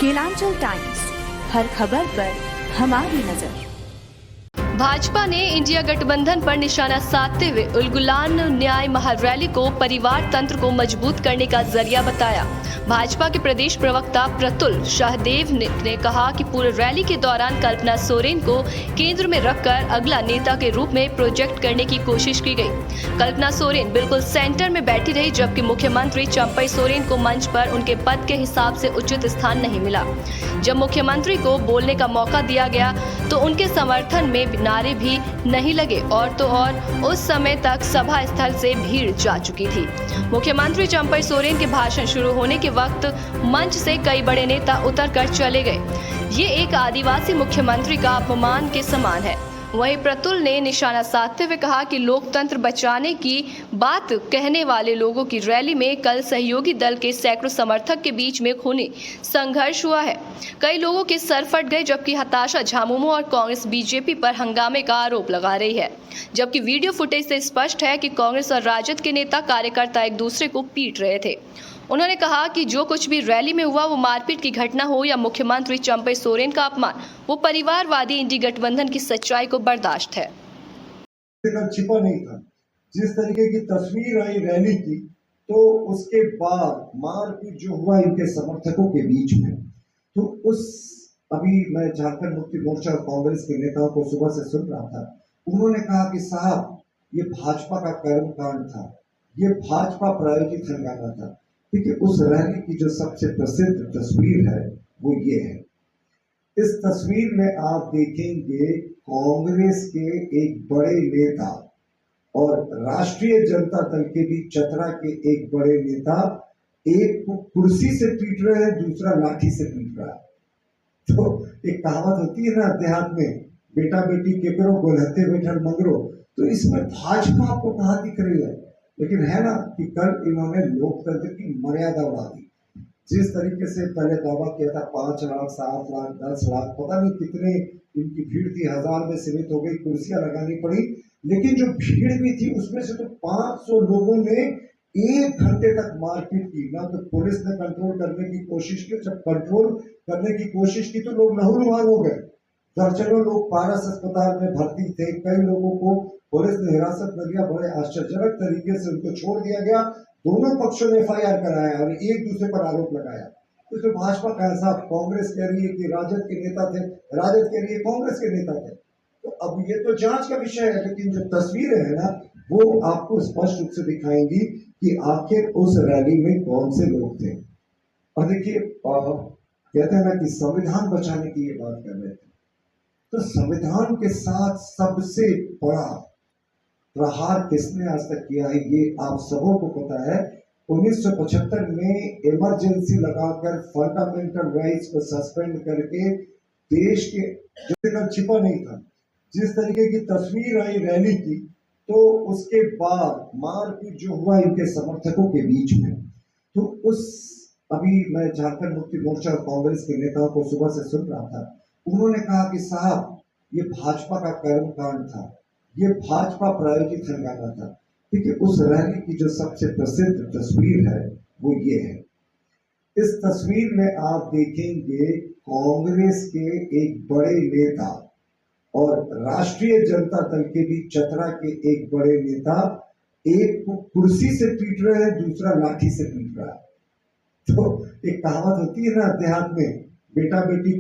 Kelanchal times, हर खबर पर हमारी नजर। भाजपा ने इंडिया गठबंधन पर निशाना साधते हुए उलगुलान न्याय महारैली को परिवार तंत्र को मजबूत करने का जरिया बताया। भाजपा के प्रदेश प्रवक्ता प्रतुल शाहदेव ने कहा कि पूरे रैली के दौरान कल्पना सोरेन को केंद्र में रखकर अगला नेता के रूप में प्रोजेक्ट करने की कोशिश की गई। कल्पना सोरेन बिल्कुल सेंटर में बैठी रही, जबकि मुख्यमंत्री चंपई सोरेन को मंच पर उनके पद के हिसाब से उचित स्थान नहीं मिला। जब मुख्यमंत्री को बोलने का मौका दिया गया तो उनके समर्थन में नारे भी नहीं लगे और तो और उस समय तक सभा स्थल से भीड़ जा चुकी थी। मुख्यमंत्री चंपई सोरेन के भाषण शुरू होने के वक्त मंच से कई बड़े नेता उतरकर चले गए। ये एक आदिवासी मुख्यमंत्री का अपमान के समान है। वहीं प्रतुल ने निशाना साधते हुए कहा कि लोकतंत्र बचाने की बात कहने वाले लोगों की रैली में कल सहयोगी दल के सैकड़ों समर्थक के बीच में खूनी संघर्ष हुआ है। कई लोगों के सर फट गए, जबकि हताशा झामुमो और कांग्रेस बीजेपी पर हंगामे का आरोप लगा रही है। जबकि वीडियो फुटेज से स्पष्ट है कि कांग्रेस और राजद के नेता कार्यकर्ता एक दूसरे को पीट रहे थे। उन्होंने कहा कि जो कुछ भी रैली में हुआ, वो मारपीट की घटना हो या मुख्यमंत्री चंपई सोरेन का अपमान, वो परिवारवादी इंडी गठबंधन की सच्चाई को बर्दाश्त है। छिपा नहीं था। जिस तरीके की तस्वीर आई रैली की, तो उसके बाद मारपीट जो हुआ इनके समर्थकों के बीच में, तो अभी मैं झारखंड मुक्ति मोर्चा और कांग्रेस के नेताओं को सुबह से सुन रहा था। उन्होंने कहा कि साहब, ये भाजपा का कर्मकांड था, ये भाजपा प्रायोजित हंगामा था। देखिए, उस रैली की जो सबसे प्रसिद्ध तस्वीर है वो ये है। इस तस्वीर में आप देखेंगे कांग्रेस के एक बड़े नेता और राष्ट्रीय जनता दल के भी चतरा के एक बड़े नेता, एक को कुर्सी से पीट रहे हैं, दूसरा लाठी से पीट रहा है। तो एक कहावत होती है ना देहात में, बेटा बेटी केकरो गोलहते बैठल मंगरो। तो इसमें भाजपा आपको कहाँ दिख रही है? लेकिन है ना कि कल इन्होंने लोकतंत्र की मर्यादा उड़ा दी। जिस तरीके से पहले दावा किया था 5 लाख, 7 लाख, 10 लाख, पता नहीं कितने इनकी भीड़ थी, 1000 में सीमित हो गई, कुर्सियां लगानी पड़ी। लेकिन जो भीड़ भी थी उसमें से तो 500 लोगों ने 1 घंटे तक मारपीट की। ना तो पुलिस ने कंट्रोल करने की कोशिश की, जब कंट्रोल करने की कोशिश की तो लोग लहूलुहान हो गए। दर्जनों लोग पारस अस्पताल में भर्ती थे। कई लोगों को पुलिस ने हिरासत में लिया। बड़े आश्चर्यजनक तरीके से उनको छोड़ दिया गया। दोनों पक्षों ने FIR कराया और एक दूसरे पर आरोप लगाया। तो इसमें भाजपा का ऐसा, कांग्रेस कह रही है कि राजद के नेता थे, राजद कह रही है कांग्रेस के नेता थे। तो अब ये तो जांच का विषय है, लेकिन जो तस्वीरें है ना, वो आपको स्पष्ट रूप से दिखाएंगी कि आखिर उस रैली में कौन से लोग थे। और देखिए, कहते हैं ना कि संविधान बचाने की ये बात कर रहे थे, तो संविधान के साथ सबसे बड़ा प्रहार किसने आज तक किया है ये आप सबों को पता है। 1975 में इमरजेंसी लगाकर फंडामेंटल राइट्स को सस्पेंड करके देश के, जो छिपा नहीं था। जिस तरीके की तस्वीर आई रैली की, तो उसके बाद मारपीट जो हुआ इनके समर्थकों के बीच में, तो अभी मैं झारखंड मुक्ति मोर्चा और कांग्रेस के नेताओं को सुबह से सुन रहा था। उन्होंने कहा कि साहब, ये भाजपा का कर्मकांड था, ये भाजपा प्रायोजित हंगामा था। देखिए, उस रैली की जो सबसे प्रसिद्ध तस्वीर है वो ये है। इस तस्वीर में आप देखेंगे कांग्रेस के एक बड़े नेता और राष्ट्रीय जनता दल के भी चतरा के एक बड़े नेता, एक को कुर्सी से पीट रहे हैं, दूसरा लाठी से पीट रहा है। तो एक कहावत होती है ना देहात में, बेटा बेटी